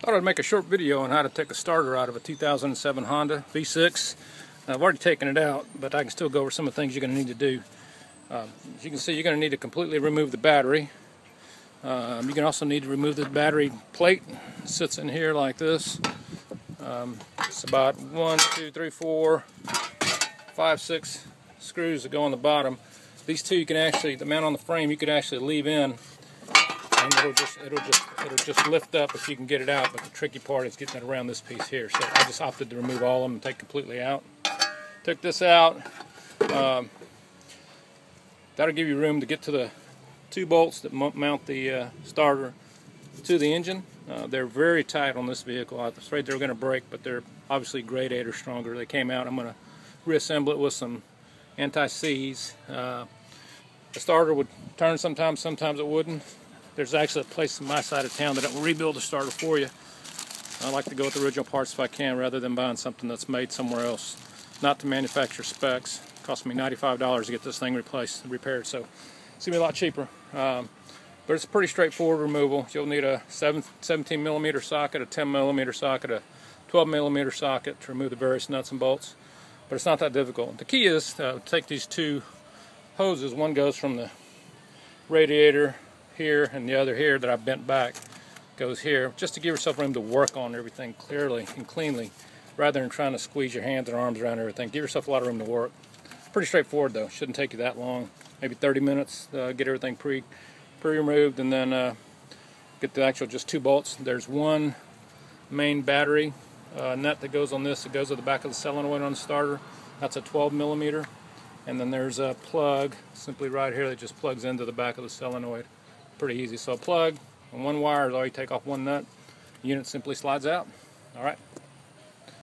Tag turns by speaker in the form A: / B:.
A: Thought I'd make a short video on how to take a starter out of a 2007 Honda V6. I've already taken it out, but I can still go over some of the things you're going to need to do. As you can see, you're going to need to completely remove the battery. You can also need to remove the battery plate. It sits in here like this. It's about 1, 2, 3, 4, 5, 6 screws that go on the bottom. These two you can actually, the mount on the frame, you could actually leave in, and it'll just lift up if you can get it out. But the tricky part is getting it around this piece here. So I just opted to remove all of them and take completely out. Took this out. That'll give you room to get to the two bolts that mount the starter to the engine. They're very tight on this vehicle. I was afraid they were going to break, but they're obviously grade 8 or stronger. They came out. I'm going to reassemble it with some anti-seize. The starter would turn sometimes, sometimes it wouldn't. There's actually a place on my side of town that will rebuild the starter for you. I like to go with the original parts if I can, rather than buying something that's made somewhere else, not to manufacturer specs. It cost me $95 to get this thing repaired, so it's going to be a lot cheaper. But it's a pretty straightforward removal. You'll need a 17mm socket, a 10mm socket, a 12mm socket to remove the various nuts and bolts. But it's not that difficult. The key is to take these two hoses. One goes from the radiator here, and the other here that I bent back goes here, just to give yourself room to work on everything clearly and cleanly, rather than trying to squeeze your hands and arms around everything. Give yourself a lot of room to work. Pretty straightforward though. Shouldn't take you that long. Maybe 30 minutes. Get everything pre-removed, and then get the actual just two bolts. There's one main battery nut that goes on this. It goes to the back of the solenoid on the starter. That's a 12mm. And then there's a plug simply right here that just plugs into the back of the solenoid. Pretty easy. So a plug on one wire is all you take off one nut. The unit simply slides out. All right.